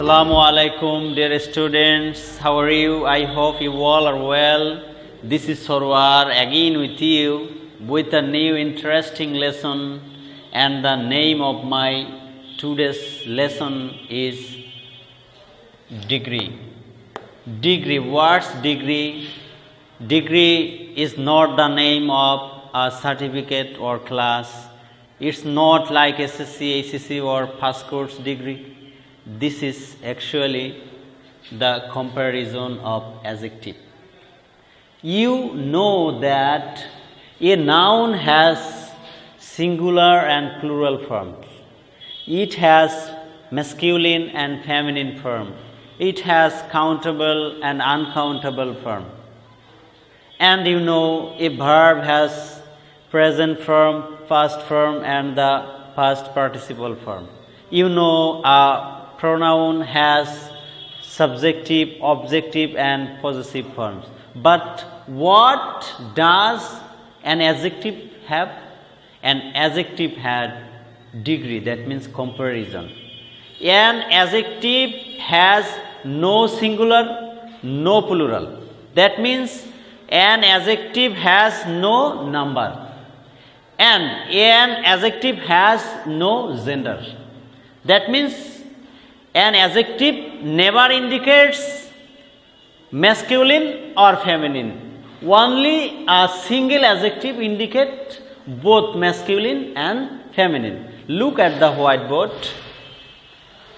Assalamu alaikum, dear students. How are you? I hope you all are well. This is Sarwar again with you with a new interesting lesson, and the name of my today's lesson is degree. Degree. What's degree? Degree is not the name of a certificate or class. It's not like SSC, ACC or first course degree. This is actually the comparison of adjective. You know that a noun has singular and plural forms. It has masculine and feminine form. It has countable and uncountable form. And you know a verb has present form, past form and the past participle form. You know a pronoun has subjective, objective and possessive forms. But what does an adjective have? An adjective has degree, that means comparison. An adjective has no singular, no plural. That means an adjective has no number. And an adjective has no gender. That means an adjective never indicates masculine or feminine. Only a single adjective indicates both masculine and feminine. Look at the whiteboard.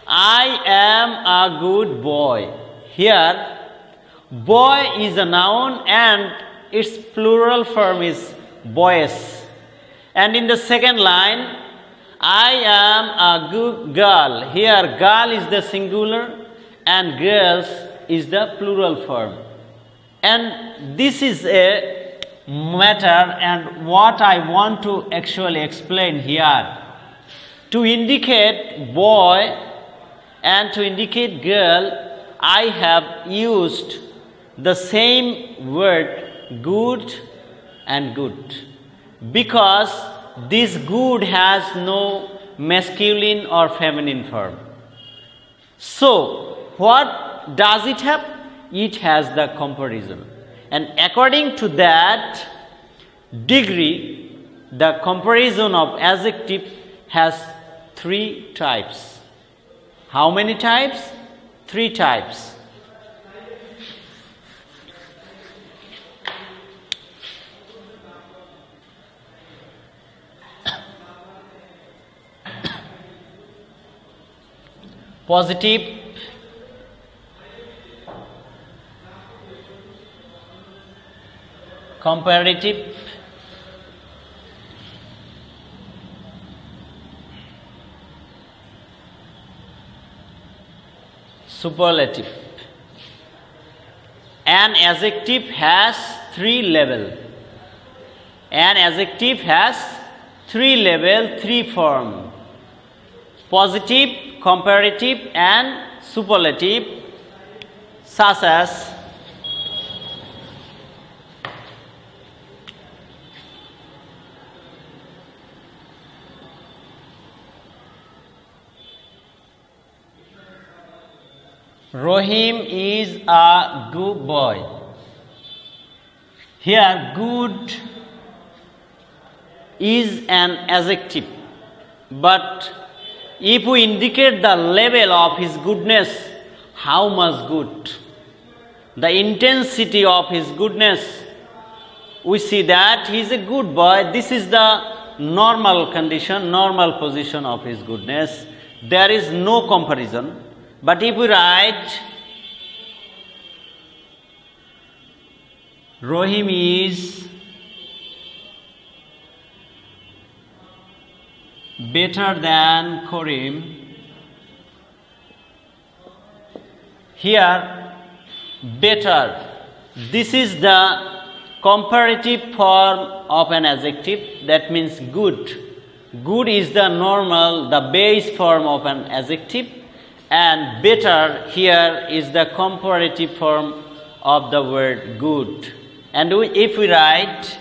I am a good boy. Here, boy is a noun and its plural form is boys. And in the second line, I am a good girl. Here, girl is the singular and girls is the plural form. And this is a matter, and what I want to actually explain here. To indicate boy and to indicate girl, I have used the same word good and good, because this good has no masculine or feminine form. So, what does it have? It has the comparison. And according to that degree, the comparison of adjective has 3 types. How many types? 3 types. Positive, comparative, superlative. An adjective has 3 levels. An adjective has 3 levels, 3 forms. Positive, comparative and superlative, such as Rohim is a good boy. Here, good is an adjective, but if we indicate the level of his goodness, how much good, the intensity of his goodness, we see that he is a good boy. This is the normal condition, normal position of his goodness. There is no comparison. But if we write Rohim is better than Karim, here better, this is the comparative form of an adjective, that means good. Good is the normal, the base form of an adjective, and better here is the comparative form of the word good. And if we write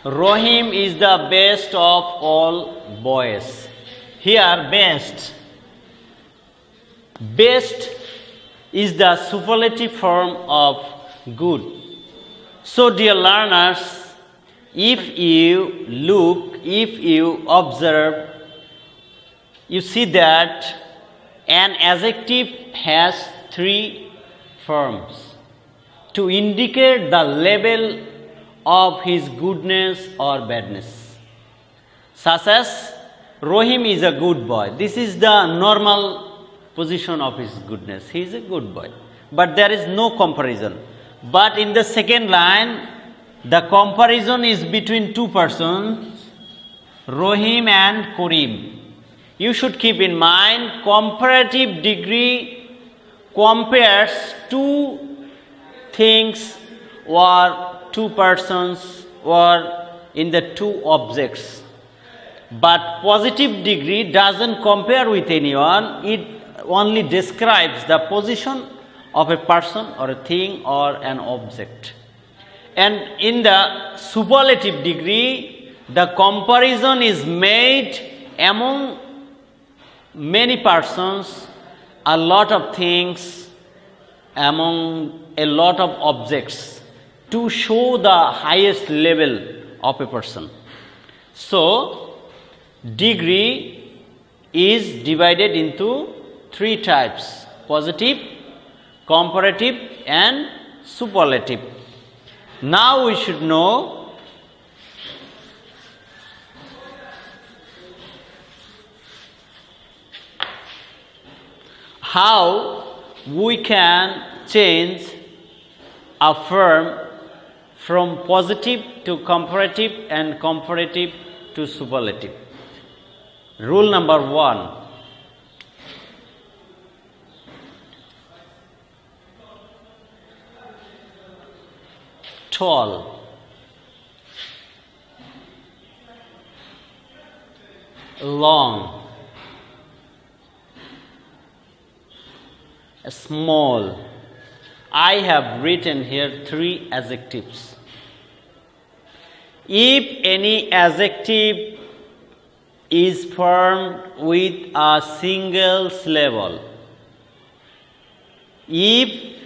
Rohim is the best of all boys. Here best is the superlative form of good. So dear learners, if you observe, you see that an adjective has three forms to indicate the level of his goodness or badness. Such as Rohim is a good boy. This is the normal position of his goodness. He is a good boy. But there is no comparison. But in the second line, the comparison is between two persons, Rohim and Karim. You should keep in mind, comparative degree compares two things or two persons or in the two objects. But positive degree doesn't compare with anyone. It only describes the position of a person or a thing or an object. And in the superlative degree, the comparison is made among many persons, a lot of things, among a lot of objects to show the highest level of a person. So, degree is divided into three types: positive, comparative and superlative. Now we should know how we can change a verb from positive to comparative and comparative to superlative. Rule number 1. Tall, long, small. I have written here three adjectives. If any adjective is formed with a single syllable, if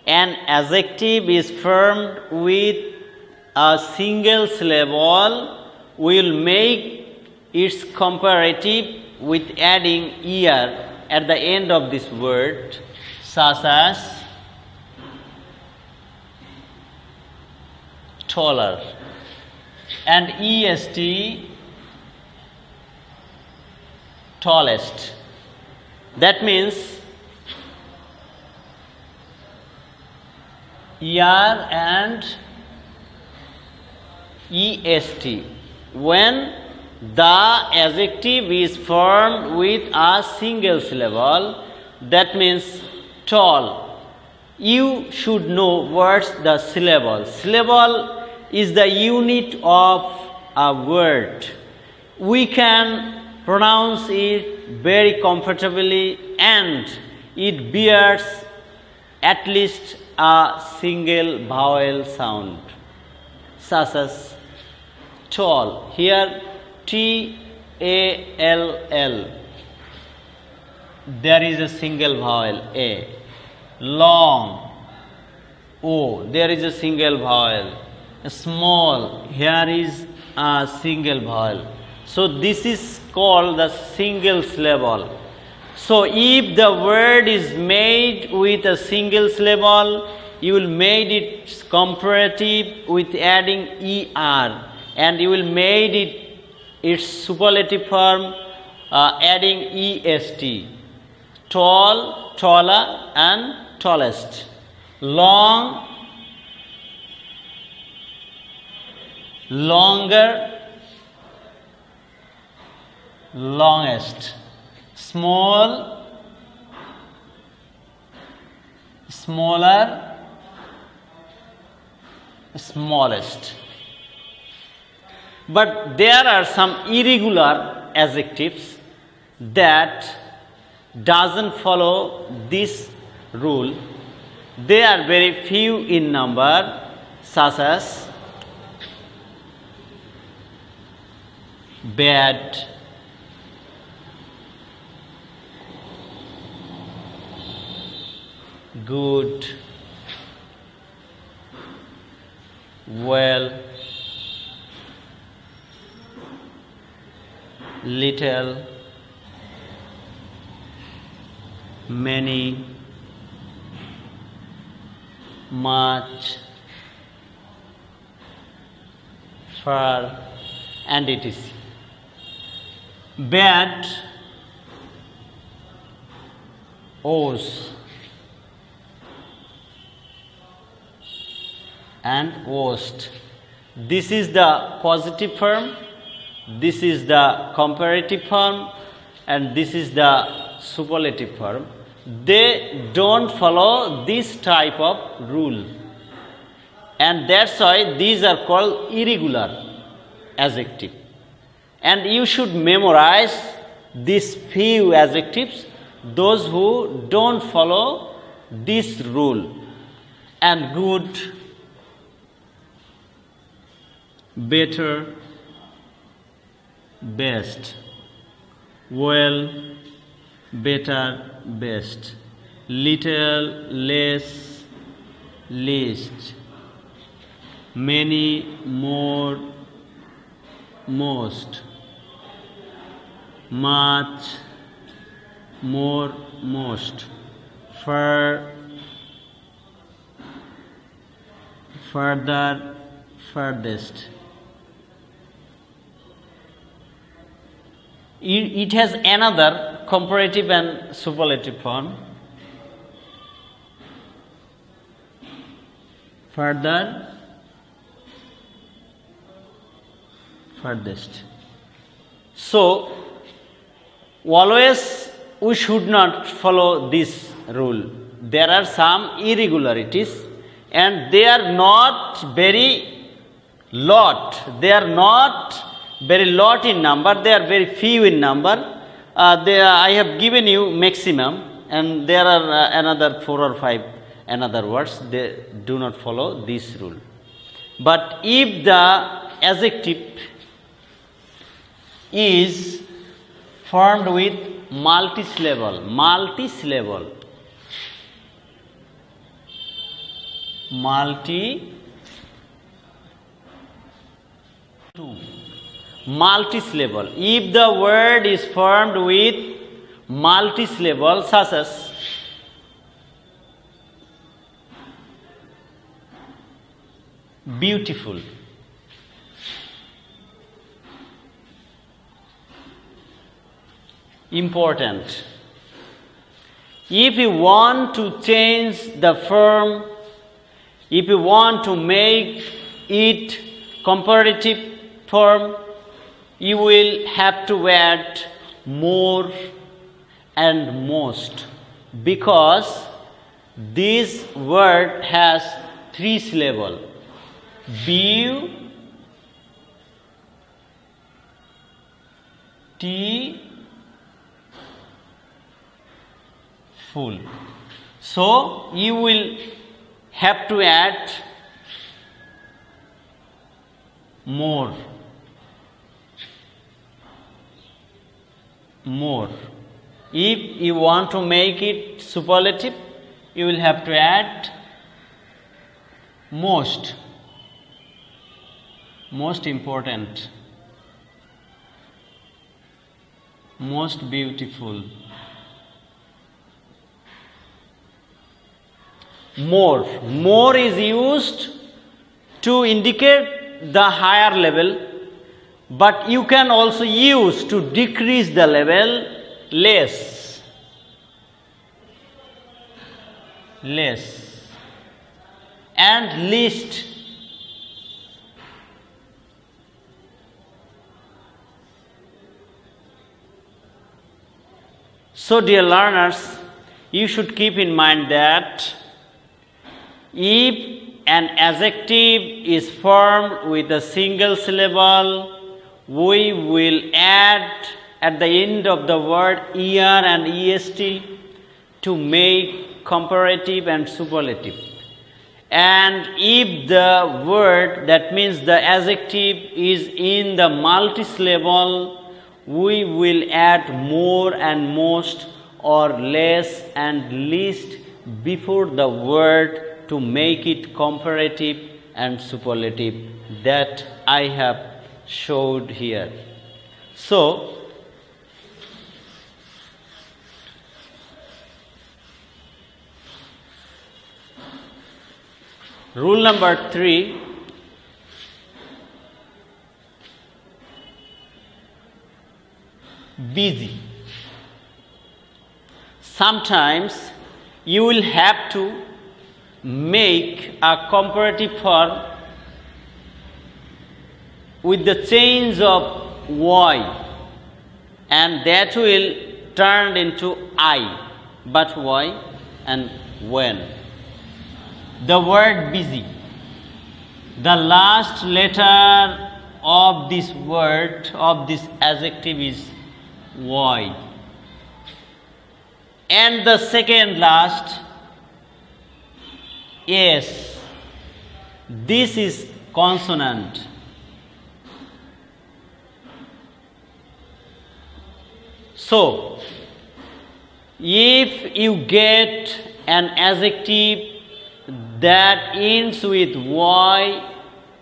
an adjective is formed with a single syllable, we will make its comparative with adding er at the end of this word, such as taller, and est, tallest. That means er and est. When the adjective is formed with a single syllable, that means tall. You should know what's the syllable. Syllable is the unit of a word. We can pronounce it very comfortably and it bears at least a single vowel sound, such as tall. Here T-A-L-L, there is a single vowel A. Long, O, there is a single vowel. Small, here is a single vowel. So this is called the single syllable. So if the word is made with a single syllable, you will make it comparative with adding er, and you will make it its superlative form adding est. Tall, taller and tallest. Long, longer, longest. Small, smaller, smallest. But there are some irregular adjectives that doesn't follow this rule. They are very few in number, such as bad, good, well, little, many, much, far, and etc. Bad, worse, and worst. This is the positive form, this is the comparative form, and this is the superlative form. They don't follow this type of rule, and that's why these are called irregular adjective. And you should memorize these few adjectives, those who don't follow this rule. And good, better, best, well, better, best, little, less, least, many, more, most, much, more, most, far, further, furthest. It has another comparative and superlative form. Further, furthest. So, always we should not follow this rule. There are some irregularities, and they are not very lot. They are not very lot in number, they are very few in number. I have given you maximum, and there are another 4 or 5 another words. They do not follow this rule. But if the adjective is formed with multisyllable, multisyllable. If the word is formed with multisyllable, such as beautiful, important. If you want to change the form, if you want to make it comparative form, you will have to add more and most, because this word has 3 syllables. Beautiful. So you will have to add more. If you want to make it superlative, you will have to add most important, most beautiful. More is used to indicate the higher level, but you can also use to decrease the level less. And least. So, dear learners, you should keep in mind that if an adjective is formed with a single syllable, we will add at the end of the word er and est to make comparative and superlative. And if the word, that means the adjective, is in the multisyllable, we will add more and most or less and least before the word to make it comparative and superlative, that I have showed here. So, rule number 3, busy. Sometimes you will have to make a comparative form with the change of y, and that will turn into I. But why and when? The word busy, the last letter of this word, of this adjective, is y, and the second last s. This is consonant. So, if you get an adjective that ends with y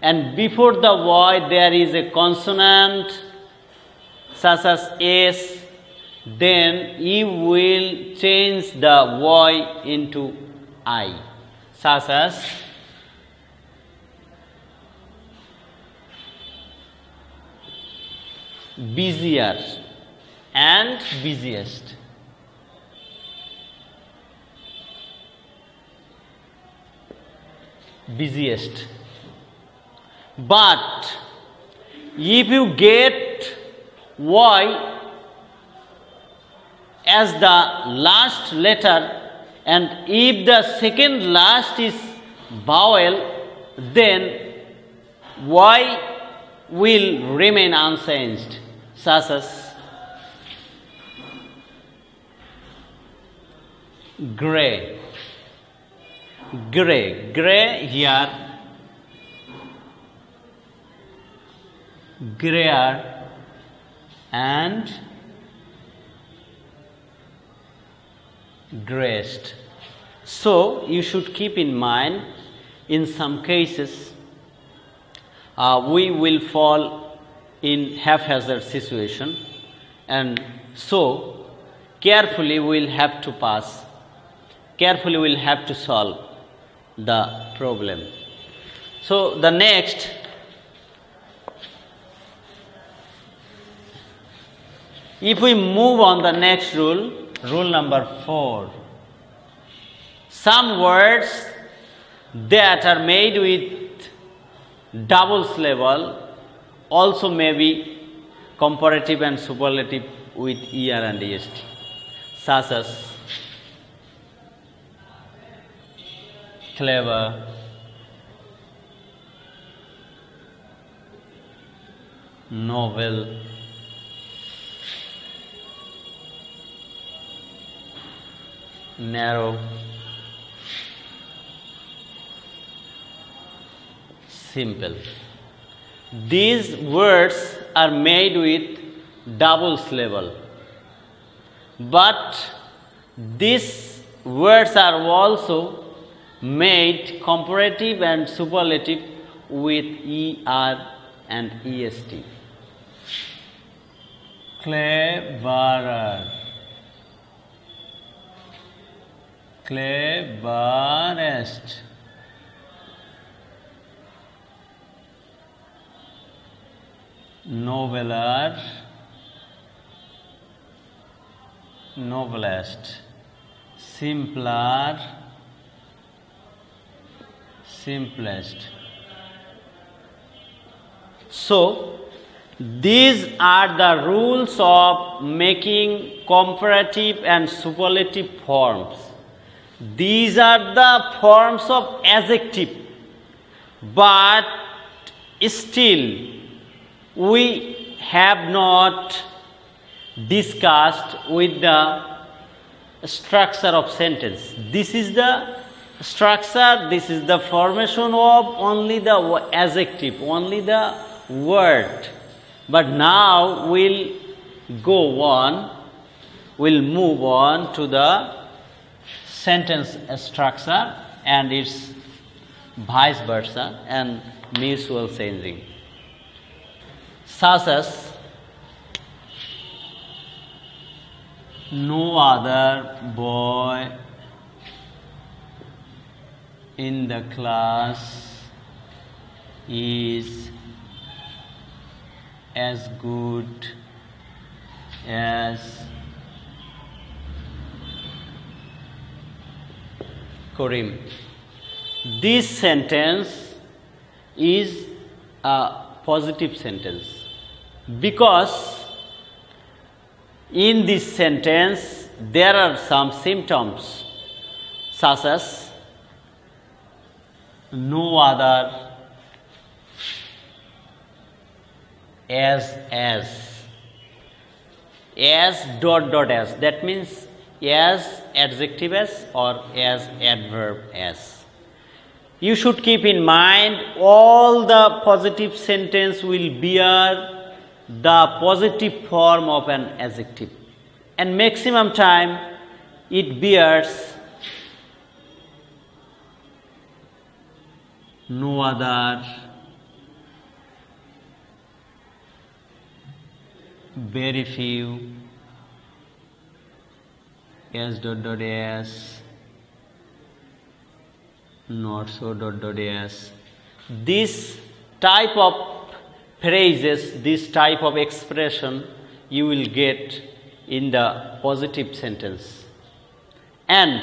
and before the y there is a consonant such as s, then you will change the y into I, such as busier and busiest. Busiest. But if you get y as the last letter and if the second last is vowel, then y will remain unchanged, such as gray. Gray here, grayer and grayest. So you should keep in mind, in some cases we will fall in haphazard situation, and so carefully we will have to pass, carefully we will have to solve the problem. So the next, if we move on the next rule, rule number 4, some words that are made with double syllable also may be comparative and superlative with er and est, such as clever, novel, narrow, simple. These words are made with double syllable, but these words are also made comparative and superlative with er and est. Cleverer, cleverest, noveler, novelest, simpler, simplest. So these are the rules of making comparative and superlative forms. These are the forms of adjective, but still we have not discussed with the structure of sentence. This is the structure, this is the formation of only the adjective, only the word. But now we'll go on, we'll move on to the sentence structure and its vice versa and mutual changing. Such as no other boy in the class is as good as Karim. This sentence is a positive sentence because in this sentence there are some symptoms such as no other, as dot dot as, that means as adjective as or as adverb as. You should keep in mind all the positive sentence will bear the positive form of an adjective, and maximum time it bears no other, very few, as dot dot as, not so dot dot as. This type of phrases, this type of expression you will get in the positive sentence. And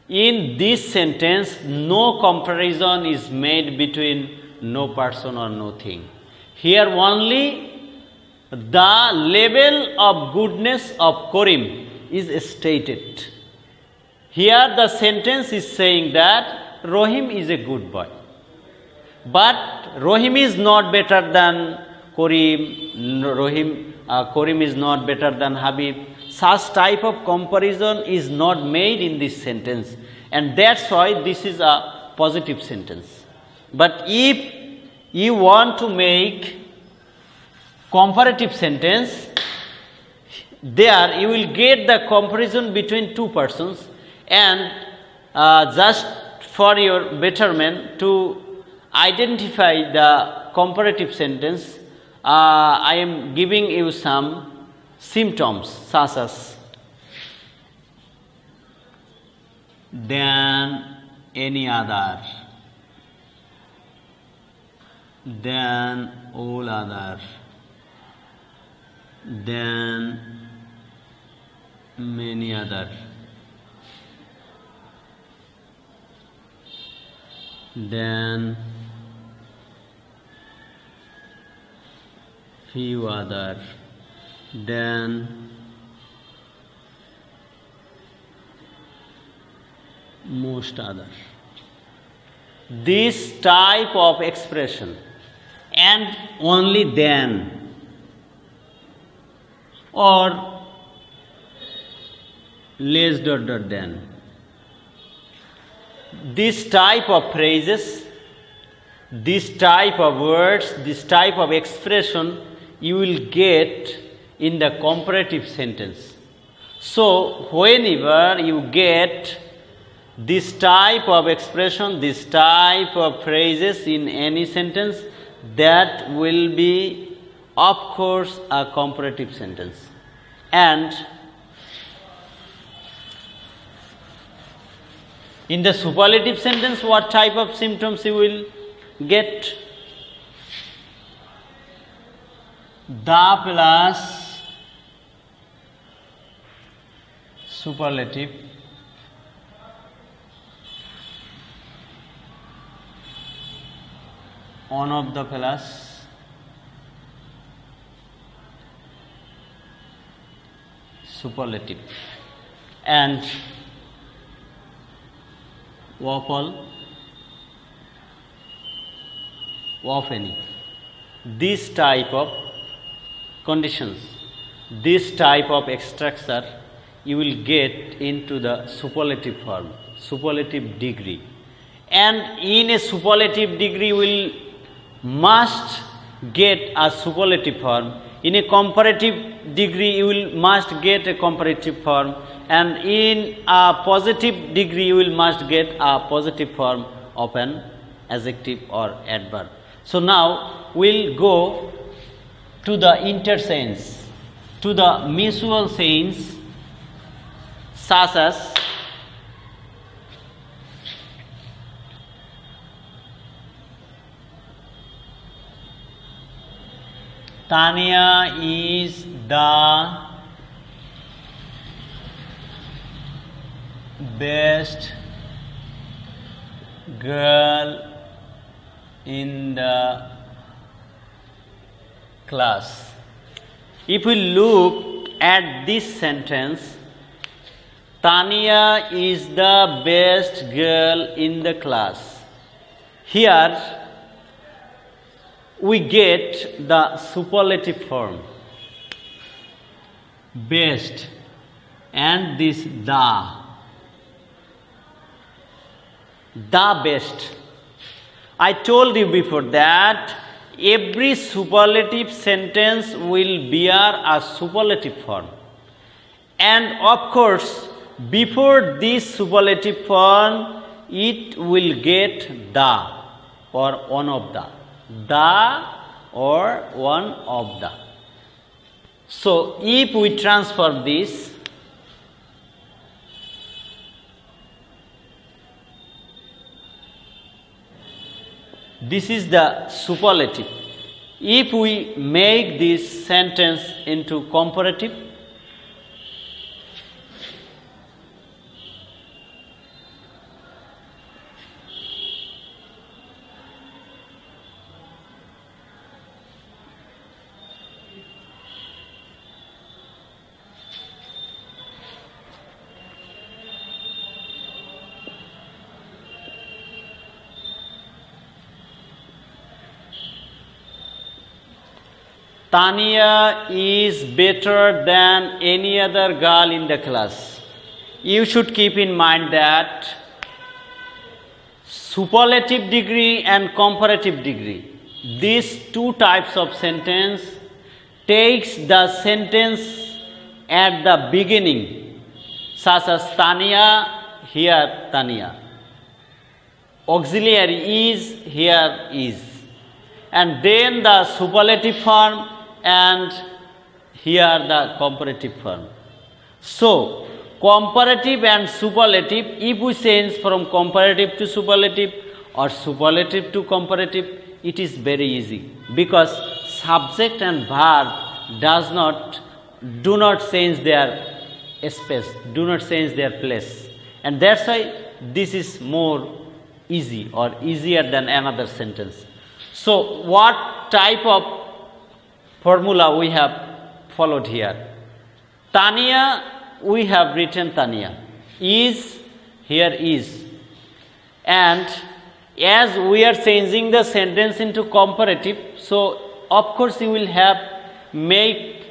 in this sentence, no comparison is made between no person or no thing. Here only the level of goodness of Karim is stated. Here the sentence is saying that Rahim is a good boy. But Rahim is not better than Karim. Karim is not better than Habib. Such type of comparison is not made in this sentence, and that's why this is a positive sentence. But if you want to make comparative sentence, there you will get the comparison between two persons, and just for your betterment to identify the comparative sentence, I am giving you some symptoms such as than any other, than all other, than many other, than few other, than most other. This type of expression and only then or less dot dot than. This type of phrases, this type of words, this type of expression you will get in the comparative sentence. So whenever you get this type of expression, this type of phrases in any sentence, that will be of course a comparative sentence. And in the superlative sentence, what type of symptoms you will get? The plus superlative one of the plus superlative and Bauphal of any. This type of conditions, this type of structure you will get into the superlative form, superlative degree. And in a superlative degree, you will must get a superlative form. In a comparative degree, you will must get a comparative form. And in a positive degree, you will must get a positive form of an adjective or adverb. So now we'll go to the intersense, to the mutual sense, such as Tanya is the best girl in the class. If we look at this sentence, Tanya is the best girl in the class. Here we get the superlative form, best, and this the best. I told you before that every superlative sentence will bear a superlative form, and of course before this superlative form it will get the or one of the or one of the. So if we transform this, this is the superlative. If we make this sentence into comparative, Tanya is better than any other girl in the class. You should keep in mind that superlative degree and comparative degree, these two types of sentence takes the sentence at the beginning, such as Tanya, here Tanya. Auxiliary is, here is. And then the superlative form, and here the comparative form. So comparative and superlative, if we change from comparative to superlative or superlative to comparative, it is very easy, because subject and verb do not change their space, do not change their place, and that's why this is more easy or easier than another sentence. So what type of formula we have followed here? Tanya, we have written Tanya. Is, here is. And as we are changing the sentence into comparative, so of course you will have make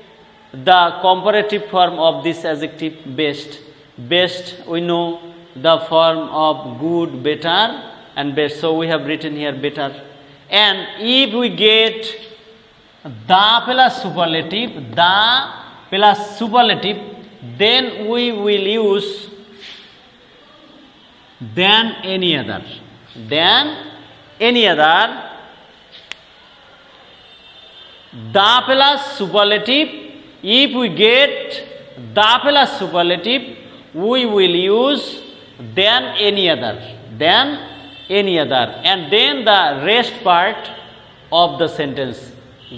the comparative form of this adjective best. Best, we know the form of good, better, and best. So we have written here better. And if we get the plus superlative, then we will use than any other. The plus superlative, if we get the plus superlative, we will use than any other, and then the rest part of the sentence,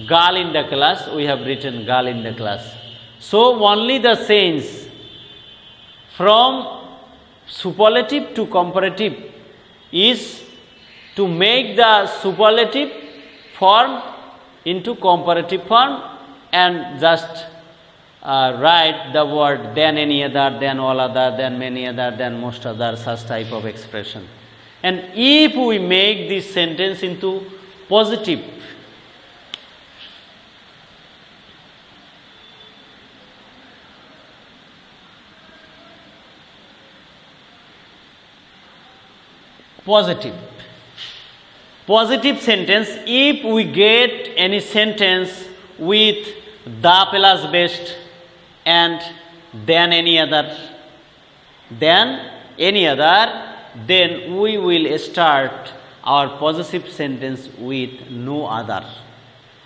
girl in the class, we have written girl in the class. So only the change from superlative to comparative is to make the superlative form into comparative form and just write the word than any other, than all other, than many other, than most other, such type of expression. And if we make this sentence into positive, positive. Positive sentence, if we get any sentence with the plus based and then any other, then we will start our possessive sentence with no other.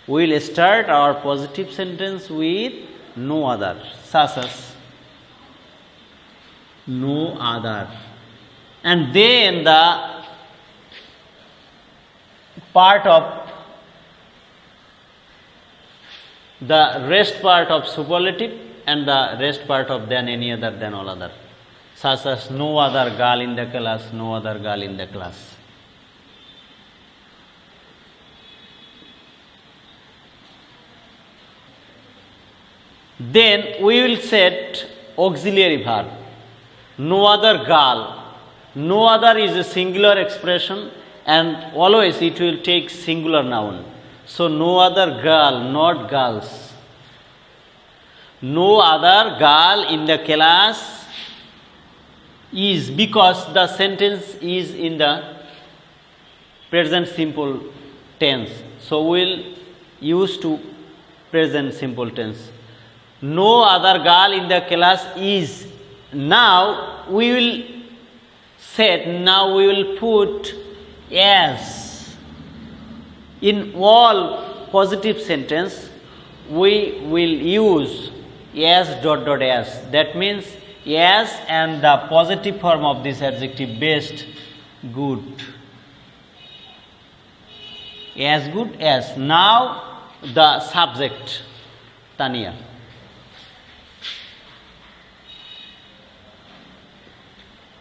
We will start our positive sentence with no other, such as no other. And then the rest part of superlative and the rest part of then any other, then all other, such as no other girl in the class, no other girl in the class. Then we will set auxiliary verb. No other girl. No other is a singular expression and always it will take singular noun. So no other girl, not girls. No other girl in the class is, because the sentence is in the present simple tense. So we will use to present simple tense. No other girl in the class is. Now we will put as. In all positive sentence, we will use as as. That means as and the positive form of this adjective best, good. As good as. Now the subject, Tania.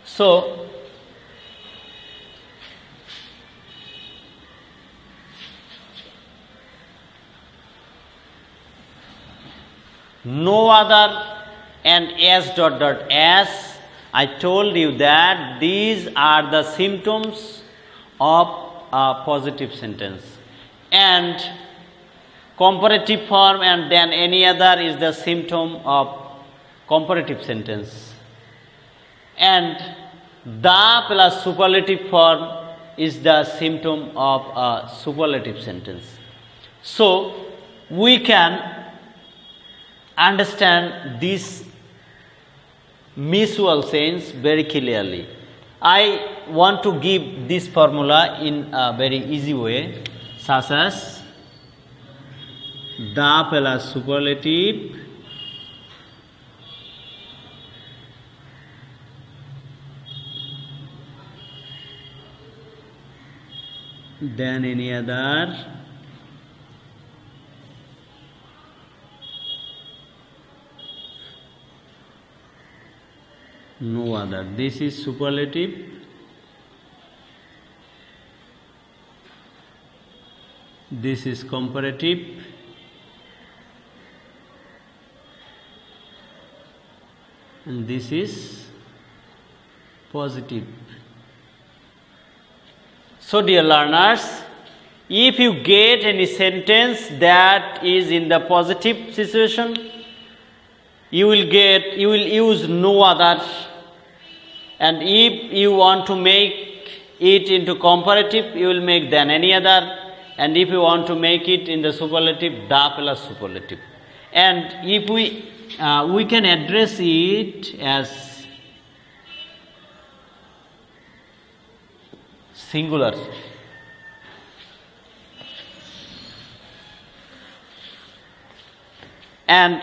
So no other and as as, I told you that these are the symptoms of a positive sentence, and comparative form and then any other is the symptom of comparative sentence, and the plus superlative form is the symptom of a superlative sentence. So we can understand this mutual sense very clearly. I want to give this formula in a very easy way, such as the plus superlative then any other no other. This is superlative, this is comparative, and this is positive. So dear learners, if you get any sentence that is in the positive situation, you will use no other, and if you want to make it into comparative, you will make then any other, and if you want to make it in the superlative, the plus superlative. And if we can address it as singular. And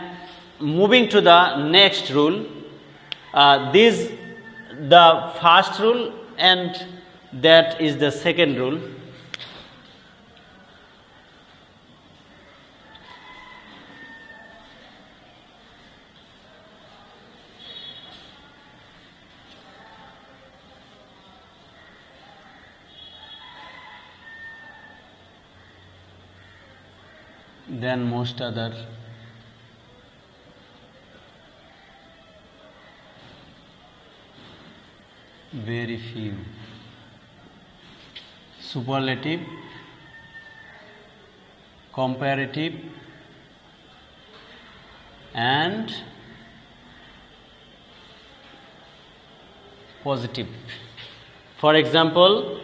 moving to the next rule, this the first rule and that is the second rule. Then most other. Very few. Superlative, comparative, and positive. For example,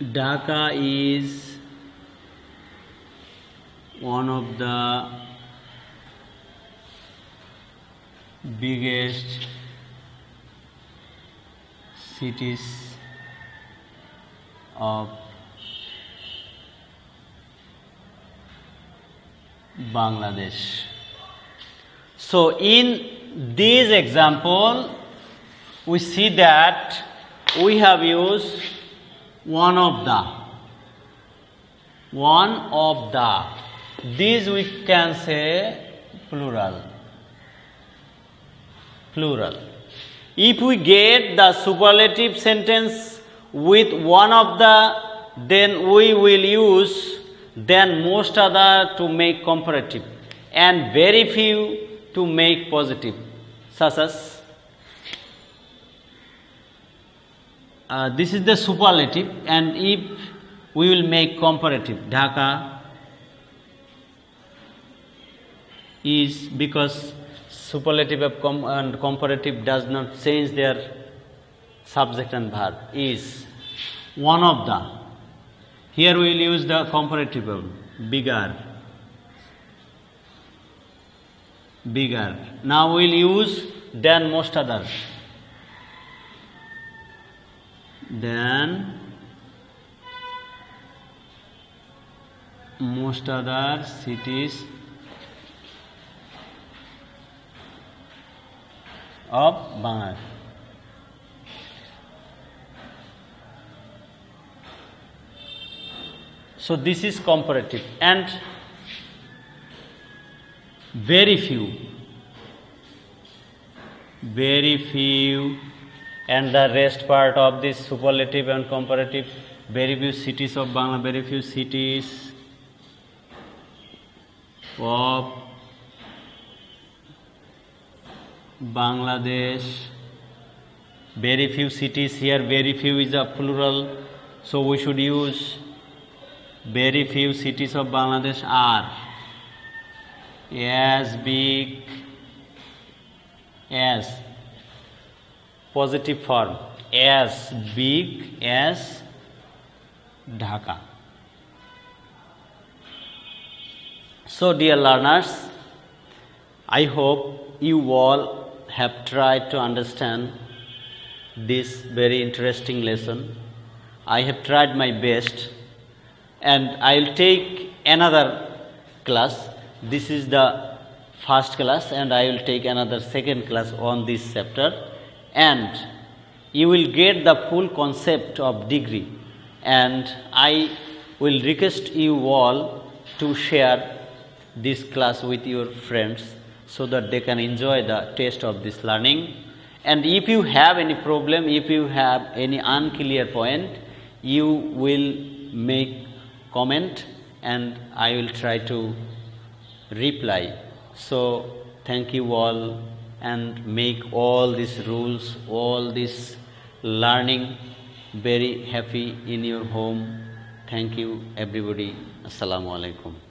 Dhaka is one of the biggest cities of Bangladesh. So in this example, we see that we have used one of the. This we can say plural. If we get the superlative sentence with one of the, then we will use then most other to make comparative and very few to make positive, such as this is the superlative, and if we will make comparative, Dhaka is, because superlative and comparative does not change their subject and verb, is one of the. Here we will use the comparative verb, bigger. Now we will use than most other. Than most other cities of Bangladesh. So this is comparative, and very few, and the rest part of this superlative and comparative, very few cities of Bangladesh, very few cities of Bangladesh, very few cities. Here very few is a plural, so we should use very few cities of Bangladesh are as big as, positive form, as big as Dhaka. So dear learners, I hope you all have tried to understand this very interesting lesson. I have tried my best, and I will take another class. This is the first class, and I will take another second class on this chapter, and you will get the full concept of degree, and I will request you all to share this class with your friends so that they can enjoy the taste of this learning. And if you have any problem, if you have any unclear point, you will make comment and I will try to reply. So thank you all, and make all these rules, all this learning very happy in your home. Thank you everybody. Assalamu alaikum.